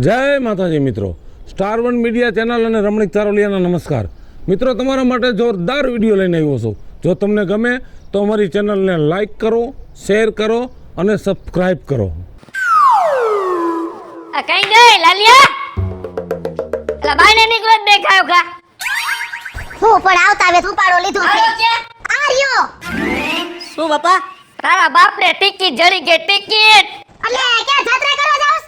જય માતાજી મિત્રો, સ્ટાર વન મીડિયા ચેનલ અને રમણીક ચારોલિયાના નમસ્કાર. મિત્રો, તમારા માટે જોરદાર વિડીયો લઈને આવ્યો છું. જો તમને ગમે તો અમારી ચેનલને લાઈક કરો, શેર કરો અને સબસ્ક્રાઇબ કરો. આ કઈ ગઈ લાલિયા? એલા બાઈને નીકળો જ દેખાયો કા? હું પણ આવતા વેત ઉપાડો લીધું છે. આર્યો શું બાપા? તારા બાપને ટિકિટ જડી ગઈ ટિકિટ. અલે કે જાત્રા કરવા જાવસ?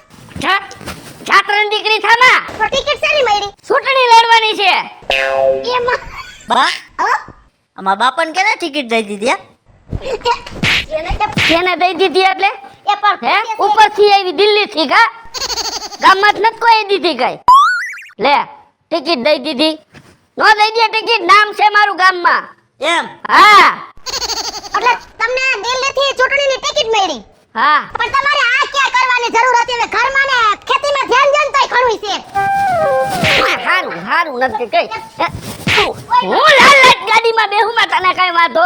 છાત્રની દીકરી થામા. તો ટિકિટ શેની મળી? ચૂંટણી લડવાની છે. એમાં બા હા અમાર બાપાને કેને ટિકિટ દઈ દીધી? એને કે કેને દઈ દીધી એટલે? એ પણ હે ઉપરથી આવી દિલ્હીથી કા? ગામમાં જ નથી કોઈ દીધી કઈ. લે ટિકિટ દઈ દીધી. નો દઈ દે ટિકિટ, નામ છે મારું ગામમાં. એમ? હા. એટલે તમને દિલ્હીથી ચૂંટણીની ટિકિટ મળી? હા. પણ તમારે આ ક્યાં કરવાની જરૂર હતી? હવે ઘરમાં ને ખેતીમાં ધ્યાન દેન તોય ઘણું છે. હારું નથી કઈ. હું લાલ ગાડીમાં બેહુમાં તને કઈ વાંધો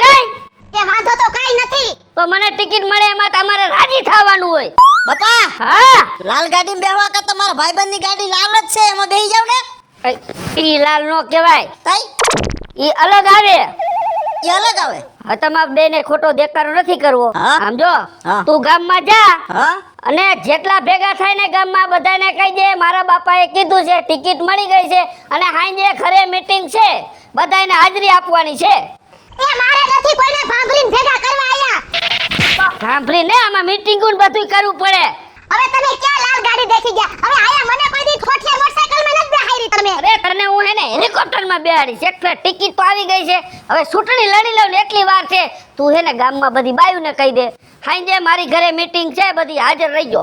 કઈ? એ વાંધો તો કઈ નથી. તો મને ટિકિટ મળે એમાં તમારે રાજી થવાનું હોય. બાપા હા. લાલ ગાડી બેહવા કે તમારા ભાઈબંધની ગાડી લાલ જ છે, એમાં બેહી જાવ ને. ઈ લાલ નો કહેવાય, તઈ ઈ અલગ આવે. એ અલગ આવે. હા, તમાર બેને ખોટો દેખાડો નથી કરવો. હા. સમજો? હા. તું ગામમાં જા હા અને જેટલા ભેગા થાય ને ગામમાં બધાને કહી દે મારા બાપાએ કીધું છે ટિકિટ મળી ગઈ છે અને હાંજે ઘરે મીટિંગ છે, બધાને હાજરી આપવાની છે. એ મારે નથી કોઈને ભાંભરીને ભેગા કરવા આયા. સાંભળીને આમાં મીટિંગ ને બધું કરવું પડે. હવે તમે ક્યાં લાલ ગાડી દેખી ગયા? હવે આયા મને કોઈ દી ખોટિયા મોટરસાઇકલમાં નથી બેહારી તમે. અરે તને હું હે ને હેલિકોપ્ટરમાં બેહાડીશ. એટલે ટિકિટ તો આવી ગઈ છે, હવે ચૂંટણી લડી લઉં ને એટલી વાર છે. તું હે ને ગામમાં બધી બાયુને કહી દે હાંજે મારી ઘરે મીટિંગ છે, બધી હાજર રહીજો.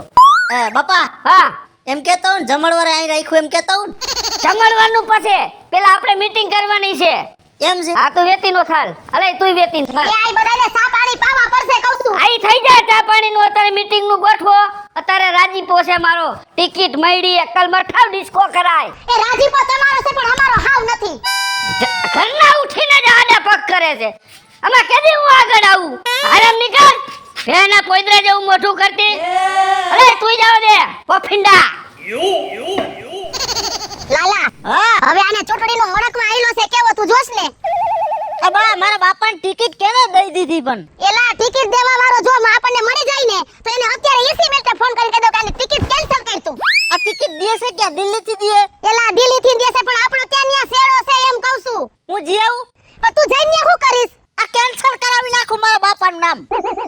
બાપા હા. એમ કેતો ને જમણવારે અહીં રાખ્યું એમ કેતો ને. જમણવાનું પછી પેલા આપણે મીટિંગ કરવાની છે. એમ છે? હા, તું વેતીનો થાલ. અલે તું વેતીન થાલ. એ આઈ બધાને સા પાણી પાવા પડશે કહું છું. આઈ થઈ જાય ચા પાણીનું. અત્યારે મીટિંગ નું ગોઠવો. અત્યારે રાજીપો છે મારો, ટિકિટ મળી, એકલમાં ઠાવ ડિસ્કો કરાય. એ રાજીપો તમારો છે પણ અમારો હાવ નથી. ઘરના ઉઠીને જ આડા પગ કરે છે. આમાં કેદી હું આગળ આવું? આરામ નીકળ. ભેના પોઈદરા જેવું મોઢું કરતી. અરે તું જાવ દે પફિંડા. લાલા હા હવે આને ચૂંટણીનો મણકમાં આઈલો છે કેવો તું જોશ ને. બા મારા બાપાને ટિકિટ કેને દઈ દીધી પણ? એલા ટિકિટ દેવા વાળો જો આપણને મળી જાય ને તો એને અત્યારે 80 મિનિટે ફોન કરીને કહી દો કે આની ટિકિટ કેન્સલ કર તું. આ ટિકિટ દેશે કે દિલ્હીથી દે? એલા દિલ્હીથી દેશે પણ આપણો ત્યાં ન્યા શેડો છે એમ કહું છું. હું જી આવું? પણ તું જઈને ન્યા શું કરીશ? આ કેન્સલ કરાવી નાખું મારા બાપાનું નામ.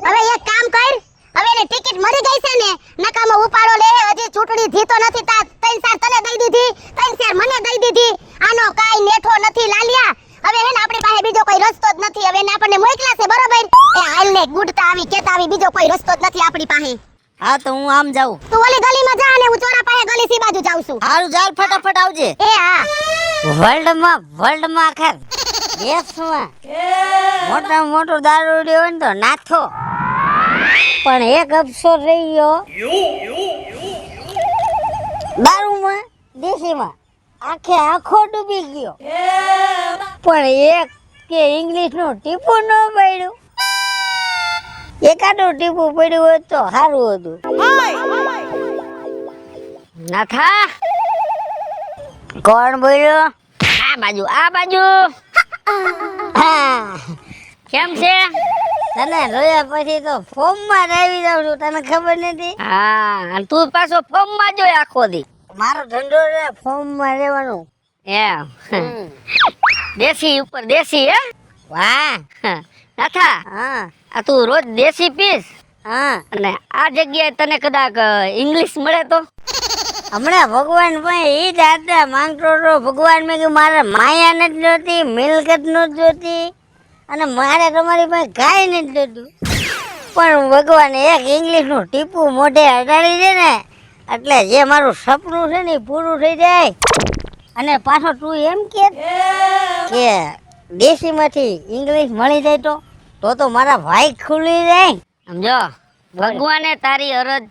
હવે એક કામ કર, હવે એને ટિકિટ મળી ગઈ છે ને નકામો ઉપાડો લે. હજી ચૂંટણી જીતો નથી તા ત્રણ ચાર તને દઈ દીધી, ત્રણ ચાર મને દઈ દીધી. આનો કાઈ નેઠો નથી લાલિયા. હવે હે ને આપણી પાસે બીજો કોઈ રસ્તો જ નથી. હવે એને આપણને મોકલા છે બરોબર. એ હાલ ને ગુડતા આવી કેતા આવી બીજો કોઈ રસ્તો જ નથી આપણી પાસે. હા તો હું આમ જાઉં. તું ઓલી ગલીમાં જા અને હું ચોરા પાસે ગલી સી બાજુ જાઉં છું. હારું ચાલ ફટાફટ આવજે. એ હા વર્લ્ડમાં આખા દેશમાં મોટા મોટો દારૂડિયો હોય ને તો નાથો, પણ એક અફસોસ રહી ગયો દારૂમાં, દેશીમાં આખો ડૂબી ગયો. પણ એક કે ઇંગ્લિશ નું ટીપું ન પડ્યું. એકાદું ટીપું પડ્યું હોત તો સારું હતું. નાથા કોણ બોલ્યો? આ બાજુ હા. કેમ છે? તને રોયા પછી તો ફોર્મ માં આવી જાઉં છું, તને ખબર નથી? હા, અને તું પાછો ફોર્મ માં જોય આખો દી. મારો ધંધો છે ફોર્મ માં રહેવાનું. એમ દેશી ઉપર દેશી હે? વાહ નાથા. હા. આ તું રોજ દેશી પીસ? હા. અને આ જગ્યાએ તને કદાચ ઇંગ્લિશ મળે તો? હમણાં ભગવાન ભાઈ ઈ જ આટલા માંગતો હતો. ભગવાન મેં કીધું મારે માયા નથી જોતી, મિલકત નથી જોતી અને મારે તમારી પાસે કાંઈ નથી જોતું. પણ ભગવાન એક ઇંગ્લિશ નું ટીપું મોઢે અડાડી દે ને એટલે જે મારું સપનું છે ને પૂરું થઈ જાય. અને પાછો તું એમ કે દેશીમાંથી ઇંગ્લિશ મળી જાય તો મારા ભાઈ ખુલી જાય. સમજો, ભગવાને તારી અરજ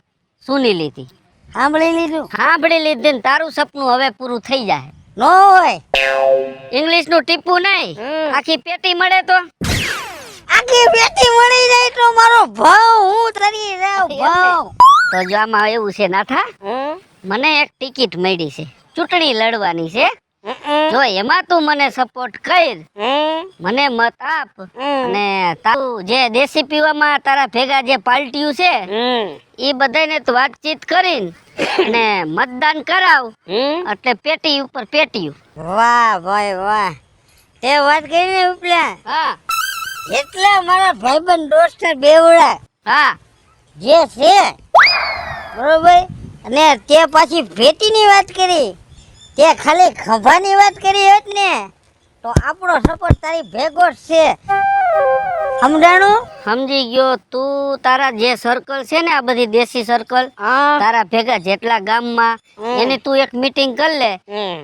સુની લીધી, સાંભળી લીધું ને તારું સપનું હવે પૂરું થઈ જાય. નો હોય. ઇંગ્લિશ નું ટીપું નહીં, આખી પેટી મળે તો. આખી પેટી મળી જાય તો મારો ભાવ હું તરી રહ્યો ભાવ. તો જો આમાં એવું છે નાથા, મને એક ટિકિટ મળી છે, ચૂંટણી લડવાની છે. જો એમાં તું મને સપોર્ટ કર, મને મત આપ, અને તારું જે દેશી પીવામાં તારા ભેગા જે પાર્ટીયું છે એ બધાને તું વાતચીત કરીને અને મતદાન કરાવ, એટલે પેટી ઉપર પેટીયું. વાહ ભાઈ વાહ, તે વાત કરીને ઉપલા. હા, એટલે મારા ભાઈબંધ દોસ્ત બેવડા, હા જે છે બરોબર, અને તે પાછી ભેટીની વાત કરી, તે ખાલી ખભાની વાત કરી હોત ને તો આપણો સપોર્ટ તારી ભેગો જ છે. સમજાણું? સમજી ગયો. તું તારા જે સર્કલ છે ને, આ બધી દેશી સર્કલ, તારા ભેગા જેટલા ગામમાં, એની તું એક મીટિંગ કરી લે.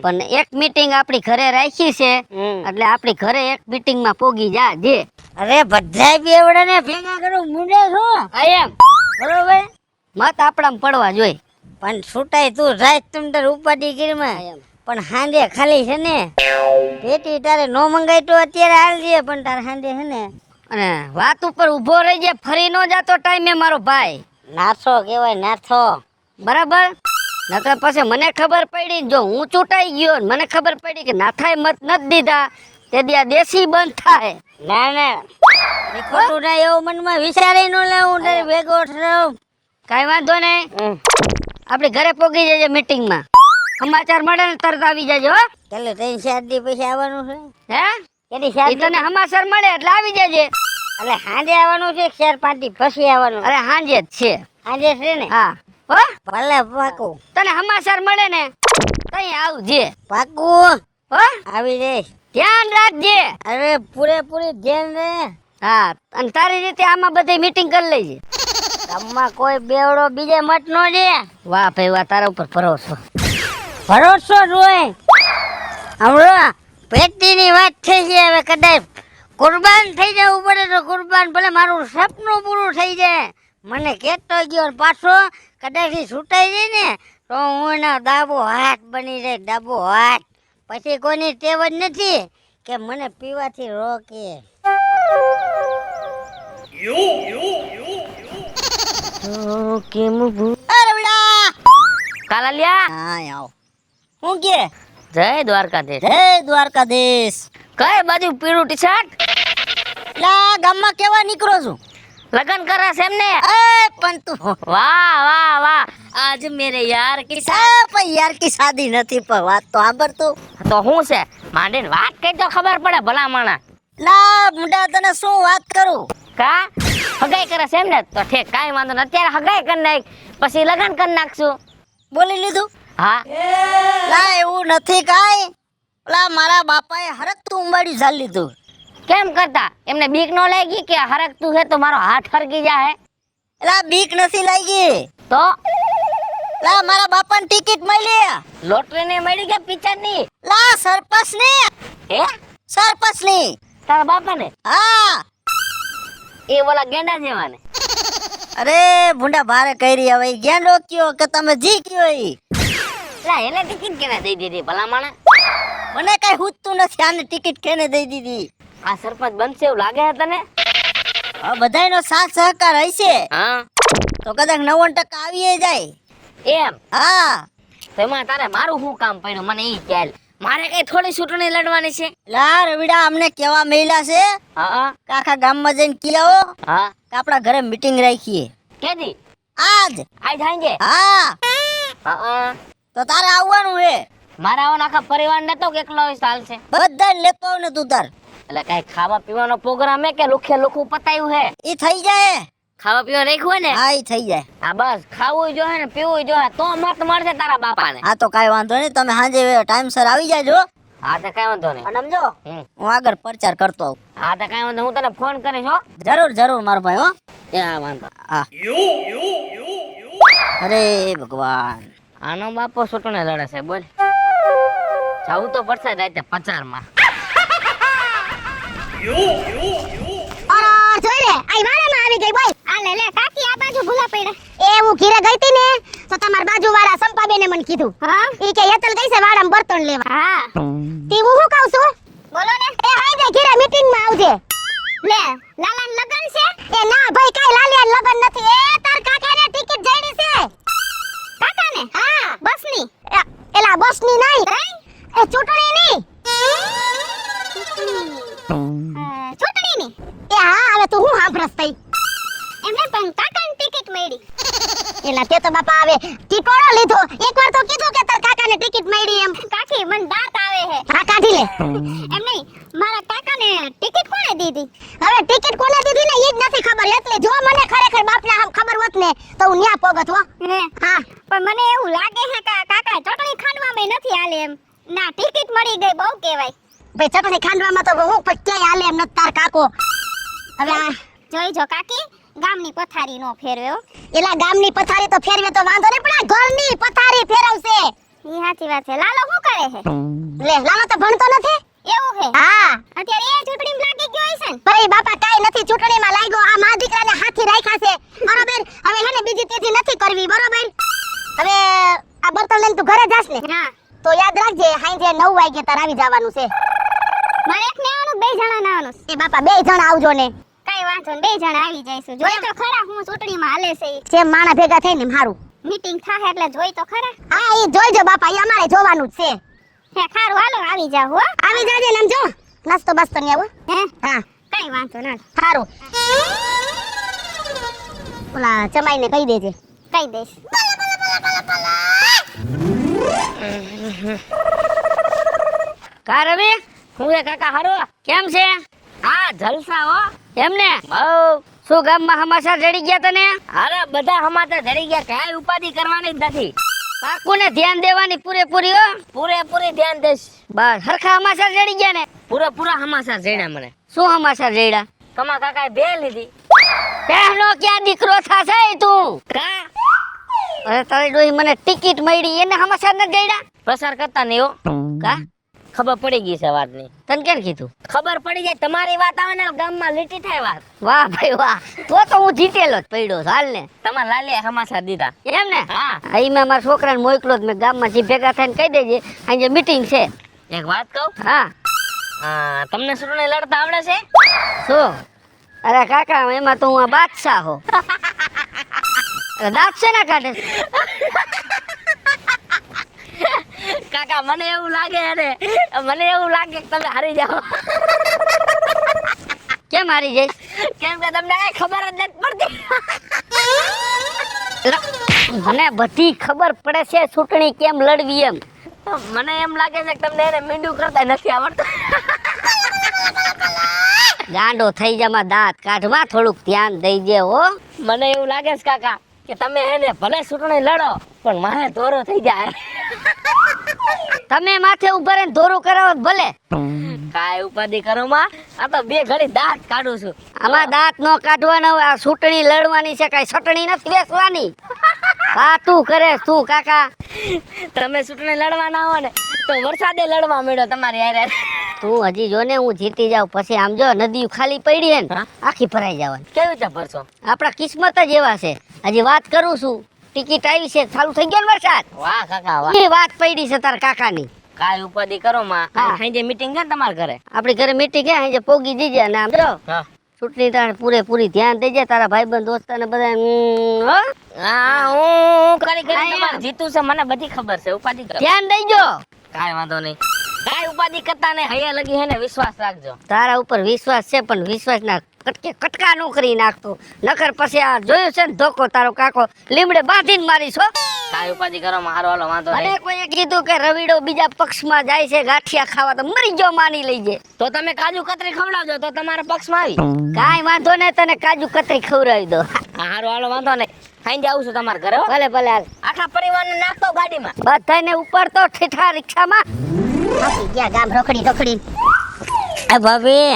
પણ એક મીટિંગ આપણી ઘરે રાખી છે, એટલે આપણી ઘરે એક મીટિંગ માં પોગી જા જે. અરે બધાય બેવડાને ભેગા કરું મુંડે છું એમ, બરોબર? મત આપણામાં પડવા જોઈએ. પણ છૂટાય તું રાત તમ તાર ઉપાડી ગીરમાં, પણ હાંજે ખાલી છે ને પેટી તારે નો મંગાય તો અત્યારે હાલજે, પણ તારે હાંજે છે ને અને વાત ઉપર ઊભો રહી જાય, ફરી નો જાતો ટાઈમે મારો ભાઈ. નાથો કહેવાય નાથો, બરાબર? નકર પછી મને ખબર પડી, જો હું ચૂંટાઈ ગયો ને મને ખબર પડી કે નાથાએ મત નથી દીધા, તે દી આ દેશી બંધ થાય. ના ના, ખોટું ના એવું મનમાં વિચારી નો લેવું, તારે ભેગો રહું. કાઈ વાંધો નહીં, આપણે ઘરે પોગી જજે મીટિંગમાં. સમાચાર મળે ને તરત આવી જજો. ચાલો 3-4 દી પછી આવવાનું છે. હે? કેની 4 દી? તને સમાચાર મળે એટલે આવી જજે. એટલે હાંજે આવવાનું છે, 4-5 દી પછી આવવાનું? અરે હાંજે જ છે. હાંજે છે ને? હા. હો? ભલે પાકું. તને સમાચાર મળે ને તઈ આવજે. પાકું? હો? આવી જઈશ. ધ્યાન રાખજે. અરે પૂરેપૂરી ધ્યાન રે. હા, અને તારી રીતે આમાં બધી મીટિંગ કરી લેજે. ગામમાં કોઈ બેવડો બીજે મત નો દે. વાહ ભાઈ વાહ, તારા ઉપર ભરોસો. ભરોસો જ હોય. હમણાં પેટીની વાત થઈ છે, હવે કદાચ કુરબાન થઈ જવું પડે તો કુરબાન, ભલે મારું સપનું પૂરું થઈ જાય. મને કહેતો ગયો પાછો, કદાચ છૂટાઈ જાય ને તો હું એના ડાબો હાથ બની જાય, ડાબો હાથ. પછી કોઈની ટેવ જ નથી કે મને પીવાથી રોકે. કાલાલિયા, હા આવ. હું કે જય દ્વારકાધીશ. જય દ્વારકાધીશ. કઈ બાજુ પીળું ટી-શર્ટ? લા ગામમાં કેવા નીકળો છું? લગન કરે છે એમને? એ પણ તું વાહ વાહ વાહ, આજ મેરે યાર કી શાદી. પણ યાર કી શાદી નથી, પણ વાત તો આબર તું. તો હું છે માંડીને વાત કઈ તો ખબર પડે ભલા માણા. લા મુંડા તને શું વાત કરું? કા હગાઈ કરે છે એમને? તો ઠીક, કાઈ વાંધો નહીં, અત્યારે હગાઈ કરી નાખ, પછી લગન કરી નાખશું. બોલી લીધું? હા. લા એવું નથી કાઈ, લા મારા બાપાએ હરકતું ઉંબાડી ઝાલ લીધું. કેમ કરતા? એમને બીક નો લાગી કે હરકતું છે તો મારો હાથ હરકી જાય? લા બીક નથી લાગી તો? લા મારા બાપાને ટિકિટ મળી. લોટરી ને મળી કે પિક્ચર ની? લા સરપંચ ની. હે? સરપંચ ની. તારા બાપાને? હા. એ ઓલા ગેંડા જેવાને? અરે ભૂંડા ભારે કરી, હવે ગેંડો કયો કે તમે જી કયો ઈ? લા એને ટિકિટ કેને દઈ દીધી ભલા માણે? મને કઈ હુતું નથી, આને ટિકિટ કેને દઈ દીધી? આ સરપંચ બનશે એવું લાગે છે તને? હા, બધાયનો સાથ સહકાર હશે. હા, તો કદાચ 90% આવી જાય. એમ? હા. તો એમાં તારે મારું શું કામ પડ્યું મને ઈ ચાલ. મારે કઈ થોડી ચૂંટણી લડવાની છે? લા રવિડા અમને કેવા મહિલા છે, હા આખા ગામમાં જઈને કિયાઓ, હા આપણા ઘરે મીટિંગ રાખીએ. કેદી? આજ. આજ સાંજે? હા. હા. તો તારે આવવાનું હે? મારે આવવાનો આખા પરિવાર ને તો એકલો ચાલશે? બધાને લેતો આવ ને તું તાર. એટલે કઈ ખાવા પીવાનો પ્રોગ્રામ હે કે લુખે લુખું પતાયું હે? ઈ થઈ જાય. ખાવા પીવા રાખ્યું હોય ને? હા ઈ થઈ જાય. હા બસ, ખાવું જોઈએ ને પીવું જોઈએ તો મત મળશે તારા બાપાને. હા તો કઈ વાંધો નહીં, તમે સાંજે ટાઈમસર આવી જાજો. હા તો કઈ વાંધો નહીં. અને સમજો હું આગળ પ્રચાર કરતો આવું. હા તો કઈ વાંધો, હું તને ફોન કરીશ હો. જરૂર જરૂર મારો ભાઈ હો. હા વાંધો. હા. અરે ભગવાન, આનો બાપો છોટોને લડે છે, બોલ. જાવું તો પડશે રાતે પચારમાં. જોઈ લે, આઈ મારામાં આવી ગઈ બોલ. આ લે લે કાકી, આ બાજુ ભૂલા પડ્યા. એ હું ઘીરે ગઈ તી ને તો તમારા બાજુવાળા સંપાબેને મને કીધું હા ઈ કે હેતલ ગઈ છે વાડામાં બર્તન લેવા હા તે હું શું કહું છું બોલો ને એ હાઈજે ઘરે મીટિંગ માં આવજે લે લાલાન લગન છે એ ના ભાઈ કાઈ લાલિયા લગન નથી એ તાર કાકાને ટિકિટ જડી છે કાકાને હા બસની એલા બસ ની નહીં એ ચૂંટણી ની ચૂંટણીની એ હા હવે તું હું સાંભળસ તઈ એમને પણ કાકાની ટિકિટ મળી એલા તે તો બાપા આવે ટીટોળો લીધો એકવાર તો કીધું કે તાર કાકાને ટિકિટ મળી એમ કાકી મને દાંત આવે હે હા કાઢી લે એમ નહીં મારા કાકાને ટિકિટ કોણે દીધી હવે ટિકિટ કોને દીધી ને ઈ જ નથી ખબર એટલે જો મને ખરેખર બાપના આમ ખબર હોત ને તો હું ન્યા પોગત હો હે હા પણ મને એવું લાગે છે કે આ કાકા ચટણી ખાંડવામાં નથી હાલે એમ ના ટિકિટ મળી ગઈ બહુ કહેવાય ભાઈ ચટણી ખાંડવામાં તો હું પણ ક્યાંય હાલે એમ નથી તાર કાકો હવે આ જોઈ જો કાકી ગામની પથારી નો ફેરવ્યો એલા ગામની પથારી તો ફેરવે તો વાંધો નહીં પણ આ ઘરની પથારી ફેરવશે ઈ સાચી વાત છે લાલો શું કરે છે લે લાલો તો ભણતો નથી એવું છે હા અત્યારે એ ચૂંટણીમાં લાગી ગયો હશે ને ભાઈ બાપા કાઈ નથી ચૂંટણીમાં લાગ્યો આ મા દીકરાને હાથી રાખ્યા છે બરોબર હવે હેને બીજી ત્રીજી નથી કરવી બરોબર હવે આ બર્તન લઈને તું ઘરે જાસ ને હા તો યાદ રાખજે હાંજે 9 વાગે તાર આવી જવાનું છે મારે એક ને આવવાનું બે જણા ને આવવાનું એ બાપા બે જણ આવજો ને કઈ વાંધો ને બે જણા આવી જઈશું જોઈ તો ખરા હું ચૂંટણીમાં હાલે છે ઈ. જેમ માણા ભેગા થઈને એમ હારું મીટિંગ થાય એટલે જોઈ તો ખરા હા ઈ જોઈજો બાપા ઈ અમારે જોવાનું જ છે હે ખારું હાલો આવી જાવ હો આવી જાજે ને આમ જો નાસ્તો બાસ્તો ને આવો હે હા કઈ વાંધો ના હારું ઓલા ચમાઈને કહી દેજે કઈ દઈશ કા રવિ હું એ કાકા હારો કેમ છે હા જલસા હો એમને બહુ શું ગામમાં સમાચાર જડી ગયા તને અરે બધા સમાચાર જડી ગયા કાઈ ઉપાધિ કરવાની જ નથી પાકુને ધ્યાન દેવાની પૂરેપૂરી હો પૂરેપૂરી ધ્યાન દેશ બસ હરખા સમાચાર જડી ગયા ને પૂરા સમાચાર જડ્યા મને શું સમાચાર જડ્યા તમારા કાકાએ બે લીધી પહેલો ક્યાં દીકરો થાશે તું કા અરે તારી ડોહી મને ટિકિટ મળી એને સમાચાર ન જડ્યા પ્રસાર કરતા નહીં હો કા ખબર પડી ગઈ છે વાતની તને કેમ કીધું ખબર પડી જાય તમારી વાત આવે ને ગામમાં લીટી થાય વાત વાહ ભાઈ વાહ તો હું જીતેલો જ પડ્યો હાલ ને તમારા લાલે સમાચાર દીધા એમ ને હા અહીં મેં મારા છોકરાને મોકલો મેં ગામમાં જે ભેગા થઈને કહી દેજે આજે મીટિંગ છે એક વાત કહું હા તમને ચૂંટણી લડતા આવડે છે શું અરે કાકા એમાં તો હું આ બાદશાહ હો અરે દાંત છે ના કાઢે કાકા મને એવું લાગે કે તમે હારી જાઓ કેમ હારી જઈશ કેમ કે તમને ખબર જ નથી પડતી મને બધી ખબર પડે છે ચૂંટણી કેમ લડવી એમ મને એમ લાગે છે કે તમને એને મીંડું કરતા નથી આવડતું ગાંડો થઈ જામાં દાંત કાઢવા થોડુંક ધ્યાન દઈ દે હો મને એવું લાગે છે કાકા કે તમે એને ભલે ચૂંટણી લડો પણ મારે ધોરો થઈ જાય તમે માથે ઉભા રહીને ધોરું કરાવો તો ભલે કાય ઉપાધિ કરો માં આ તો બે ઘડી દાંત કાઢું છું આમાં દાંત નો કાઢવાનો આ ચૂંટણી લડવાની છે કઈ ચટણી નથી બેસવાની તું કરે તું કાકા તમે ચૂંટણી લડવાના હો ને તો વરસાદે લડવા મળ્યો તમારી યારે તું હજી જો ને હું જીતી જાઉં પછી આમ જો નદી ખાલી પડી હે ને આખી ભરાઈ જવાની કેવી રીતે ભરશો આપણા કિસ્મત જ એવા છે હજી વાત કરું છું ટિકિટ આવી છે ચાલુ થઈ ગયો ને વરસાદ વાહ કાકા વાહ એ વાત પડી છે તાર કાકાની કાઈ ઉપાધિ કરો માં હાંજે મીટિંગ છે ને તમારા ઘરે આપણી ઘરે મીટિંગ છે હાંજે પોગી દીજે અને આમ જો ચૂંટણી તાર પૂરેપૂરી ધ્યાન દેજે તારા ભાઈબંધ દોસ્તાને બધા હા હું કરી તમારે જીતું છે મને બધી ખબર છે ઉપાધિ ધ્યાન દેજો કાઈ વાંધો નહીં કાઈ ઉપાધિ કરતા ને હૈયા લગી હે ને વિશ્વાસ રાખજો તારા ઉપર વિશ્વાસ છે પણ વિશ્વાસ ના કટકા નો કરી નાખતો નકર પછી આ જોયું છે ને ધોકો તારો કાકો લીમડે બાંધીને મારીશ હો કાઈ ઉપાધિ કરો મારો હાલો વાંધો નહીં અને કોઈએ કીધું કે રવિડો બીજા પક્ષમાં જાય છે ગાંઠિયા ખાવા તો મરી ગયો માની લઈજે તો તમે કાજુ કતરી ખવડાવજો તો તમારા પક્ષમાં આવી કાઈ વાંધો નહીં તને કાજુ કતરી ખવડાવી દો હારો હાલો વાંધો નહીં ખાઈને આવું છું તમારા ઘરે ભલે ભલે હાલ આખા પરિવારને નાખતો ગાડીમાં બધાને ઉપર તો ઠીઠા રિક્ષામાં થાકી ગયા ગામ રોકડી રોકડી એ ભાભી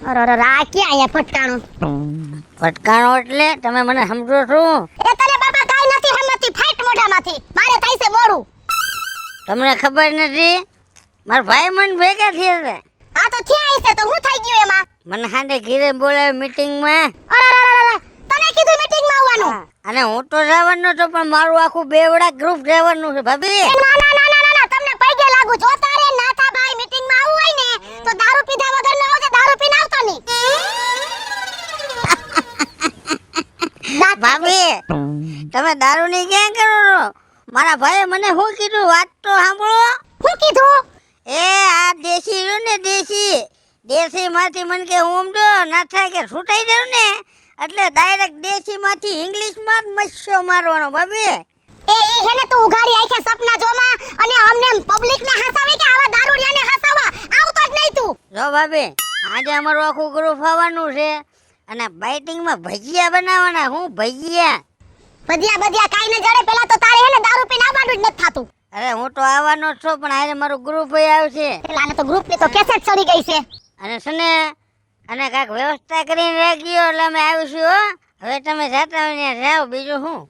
અરે અરે આ ક્યાં અહીંયા ફટકાણું ફટકાણો એટલે તમે મને સમજો છો એ તને બાબા કાઈ નથી હમતી ફાઈટ મોઢામાંથી મારે થાય છે મોરું તમને ખબર નથી મારા ભાઈ મને ભેગા થયા છે આ તો થયા હશે તો હું થઈ ગયું એમાં મને હાંડે ઘીરે બોલાવે મીટિંગમાં અરે અરે અરે તને કીધું મીટિંગ માં આવવાનું જવાનું અને હું તો જવાનું તો પણ મારું આખું બેવડા ગ્રુપ જવાનું છે ભાભી. ના ના ના ના ના તમને પૈગે લાગુ જો તારે નાથાભાઈ મીટિંગ માં આવવું હોય ને તો દારૂ પીધા વગર ન આવજે દારૂ પીને આવતો નહીં ભાભી તમે દારૂ ની ક્યાં કરો છો? મારા ભાઈએ મને શું કીધું વાત તો સાંભળો. શું કીધું એ આ દેશી રહ્યું ને દેશી માંથી મને કે હું તો ના થાય કે છૂટાઈ દઉં ને એટલે ડાયરેક્ટ દેશી માંથી ઇંગ્લિશ માં જ મસ્યો મારવાનો ભાભી. એ હે ને તું ઉઘાડી આંખે સપના જોમાં અને અમને પબ્લિક ને હસાવે કે આવા દારૂડિયાને હસાવા આવતો જ નહીં તું. જો ભાભી આજે અમારું આખું ગ્રુપ આવવાનું છે અને બાઇટિંગ માં ભજીયા બનાવવાના. હું ભજીયા? ભજીયા કાઈ ન જડે પેલા તો તારે હે ને દારૂ પીને આવવાનું જ નથી થાતું. અરે હું તો આવવાનો જ છું પણ આજે મારું ગ્રુપ આવશે પેલા ને તો ગ્રુપ ની તો કેસેટ ચડી ગઈ છે. અને સને અને કાંઈક વ્યવસ્થા કરીને રાખ્યો એટલે અમે આવીશું હો. હવે તમે જાતા હોય ને જાઓ બીજું શું.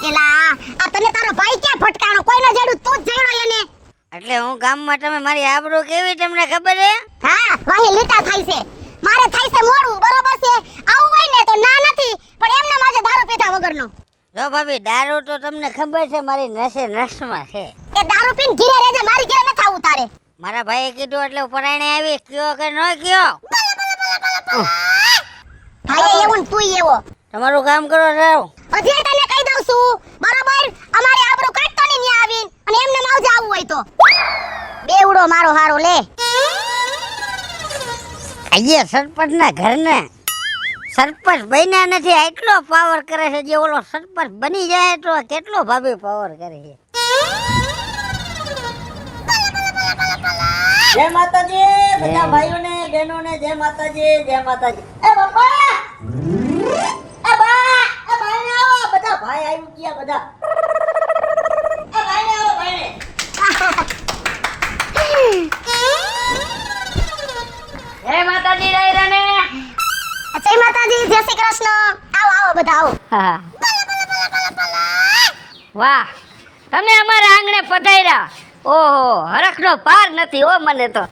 એલા આ તને તારો ભાઈ ક્યાં ફટકાણો કોઈ ન જડું તું જ જડો એને. એટલે હું ગામમાં તમે મારી આબરૂ કેવી તમને ખબર છે? હા વાહી લીટા થાય છે મારે થાય છે મોડું બરોબર છે આવું હોય ને તો ના નથી પણ એમને માજે દારૂ પીધા વગરનો. જો ભાભી દારૂ તો તમને ખબર છે મારી નસે નસમાં છે. એ દારૂ પીને ઘીરે રહેજે મારી ઘરે ન થાવું તારે. મારા ભાઈએ કીધું એટલે પરાણે આવી કયો કે ન કયો. ભાઈ એવું ને તું એવો. તમારું કામ કરો જાઓ. હજી તને કહી દઉં છું બરોબર અમારી આબરૂ કાઢતો નહીં ન્યા આવીને અને એમને માવજે આવવું હોય તો. બેવડો મારો હારો લે. આજે સરપંચના ઘરને સરપંચ બન્યા નથી એટલો પાવર કરે છે. જે ઓલો સરપંચ બની જાય તો કેટલો ભાભી પાવર કરે છે. જય માતાજી બધા ભાઈઓને બહેનોને જય માતાજી જય માતાજી. એ બાપા એ બા એ ભાઈને આવો બધા ભાઈ આવી ગયા બધા. એ ભાઈને આવો ભાઈને. જય માતાજી રાયરાને. જય માતાજી જય શ્રી કૃષ્ણ. આવો આવો બધા આવો. હા વાહ તમે અમારા આંગણે પધાર્યા. ઓહો હરખનો પાર નથી ઓ મને તો.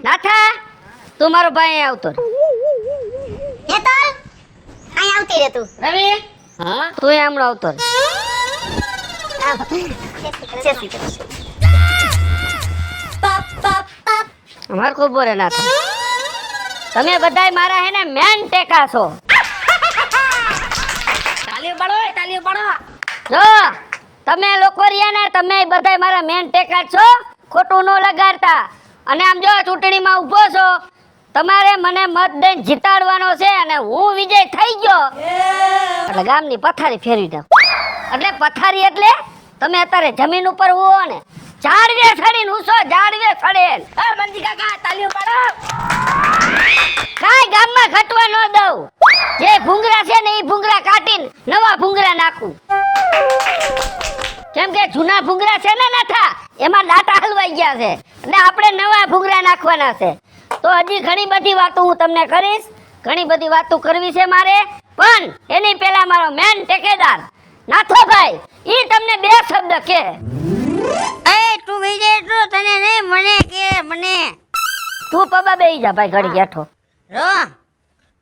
નાથા તું મારો ભાઈ આવતો હેતલ અહીં આવતી રે તું. રવિ હા તું હમણાં આવતો આવો. જય શ્રી કૃષ્ણ. અમાર ખૂબ બોરે નાથા તમે બધાય મારા હે ને મેન ટેકા છો. તાલીઓ પાડો. જો તમે લોકો રહ્યા ને તમે બધાય મારા મેન ટેકા છો. ખોટું ન લગાડતા. અને આમ જો ચૂંટણીમાં ઊભો છો તમારે મને મત દઈને જીતાડવાનો છે અને હું વિજય થઈ ગયો એટલે ગામની પથારી ફેરવી દઉં. એટલે પથારી એટલે તમે અત્યારે જમીન ઉપર ઉવો ને ઝાડવે ચડીને ઉસો ઝાડવે ચડે. એ મંજી કાકા તાલીઓ પાડો. કાઈ ગામમાં ઘટવા ન દઉં. જે ભૂંગરા છે ને એ ભૂંગરા કાઢીને નવા ભૂંગરા નાખું. કેમ કે જૂના ભૂંગરા છે ને નાથા એમાં દાંતા હલવાઈ ગયા છે એટલે આપણે નવા ભૂંગરા નાખવાના છે. તો હજી ઘણી બધી વાતો હું તમને કરીશ. ઘણી બધી વાતો કરવી છે મારે પણ એની પહેલા મારો મેન ટેકેદાર નાથોભાઈ ઈ તમને બે શબ્દ કે. એ તું વિજય તો તને નહીં મને કે મને. તું પબા બેહી જા ભાઈ ઘડી બેઠો. રો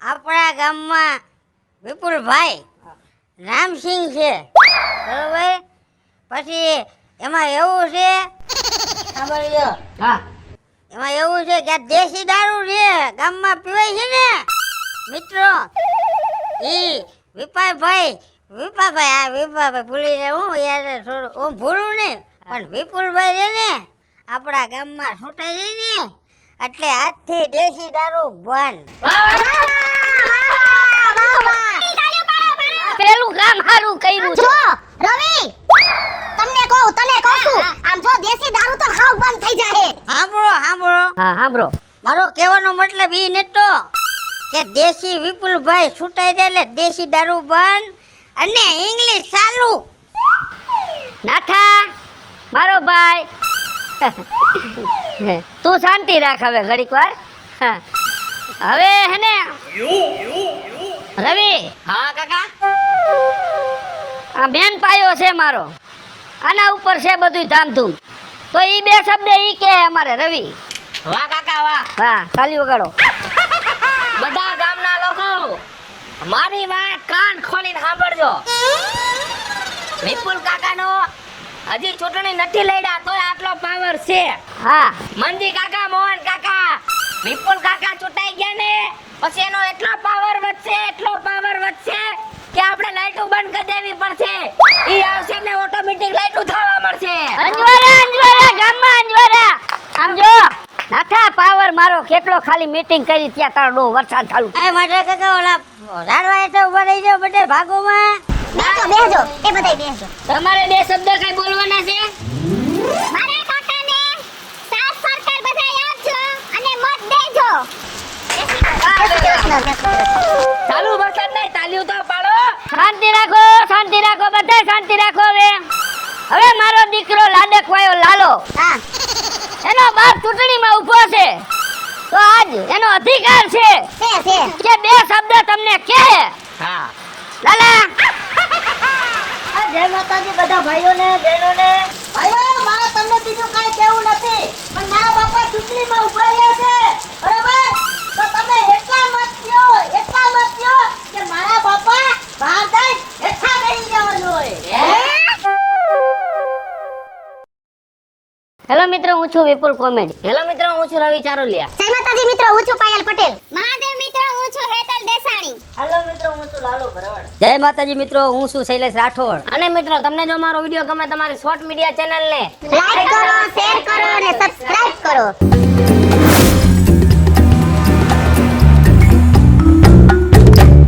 આપણા ગામમાં વિપુલભાઈ રામસિંહ છે બરોબર. પછી એમાં એવું છે સાંભળ્યો. હા એમાં એવું છે કે આ દેશી દારૂ છે ગામમાં પીવાય છે ને મિત્રો. ઈ વિપાભાઈ આ વિપાભાઈ ભૂલી જાય હું યાર થોડું હું ભૂલું નહીં પણ વિપુલભાઈ છે ને આપણા ગામમાં છૂટાઈ જાય ને એટલે આજથી દેશી દારૂ બંધ. પેલું કામ સારું કર્યું. જો રવિ તને કહું છું આમ જો દેશી દારૂ તો હાવ બંધ થઈ જાય. સાંભળો હા સાંભળો. મારો કહેવાનો મતલબ ઈ નતો કે દેશી વિપુલભાઈ છૂટાઈ જાય એટલે દેશી દારૂ બંધ અને ઇંગ્લિશ ચાલુ. નાથા મારો ભાઈ તું શાંતિ રાખ હવે ઘડીક વાર. હવે હે ને રવિ. હા કાકા. આ બેન પાયો છે મારો આના ઉપર છે બધું ધામધૂમ તો ઈ બે શબ્દ ઈ કે અમારે રવિ. વાહ કાકા વાહ. હા તાલી વગાડો. બધા ગામના લોકો મારી વાત કાન ખોલીને સાંભળજો. વિપુલ કાકાનો હજી ચૂંટણી નથી લડ્યા તોય આટલો પાવર છે. હા, મંજી કાકા, મોહન કાકા, વિપુલ કાકા ચૂંટાઈ ગયા ને પછી એનો એટલો પાવર વધશે કે આપણે લાઈટો બંધ કરી દેવી પડશે. ઈ આવશે ને ઓટોમેટિક લાઈટો થવા મળશે. અંજવારા ગામમાં અંજવારા. આમ જો નાથા પાવર મારો કેટલો ખાલી મીટિંગ કરી ત્યાં તારો વરસાદ ચાલુ. એ માટે કાકા ઓલા રાડવા એટલે ઉભા રહી જાવ બધે ભાગોમાં. બેહજો એ બધાય બેહજો. તમારે બે શબ્દ કઈ બોલવાના છે? મારા કાકાને સાથ સરકાર બધાય આપજો અને મત દેજો. ચાલુ વરસાદ નહીં, તાલીઓ તો પાડો. શાંતિ રાખો બધા શાંતિ રાખો. હવે મારો દીકરો લાડક વાયો લાલો, હા એનો બાપ ચૂંટણીમાં ઊભો છે તો આજ એનો અધિકાર છે છે કે બે શબ્દ તમને કહે. હા લાલા. જય માતાજી બધા ભાઈઓને બહેનોને. ભાઈઓ મારે તમને બીજું કાંઈ કહેવું નથી પણ મારા બાપા ચૂંટણીમાં ઉભા રહ્યા છે બરાબર, તો તમે એટલા મત દ્યો કે મારા બાપા બહાર જઈ હેઠા બેસી જવાનું હોય. હેલો મિત્રો, હું છું વિપુલ કોમેડી. હેલો મિત્રો, હું છું રવિ ચારોલિયા. જય માતાજી મિત્રો, હું છું પાયલ પટેલ. મહાદેવ મિત્રો, હું છું હેતલ દેસાણી. હાલો મિત્રો, હું છું લાલો ભરવાડ. જય માતાજી મિત્રો, હું છું શૈલેષ રાઠોડ. અને મિત્રો, તમને જો મારો વિડિયો ગમે તમારી શોર્ટ મીડિયા ચેનલને લાઈક કરો, શેર કરો અને સબસ્ક્રાઇબ કરો.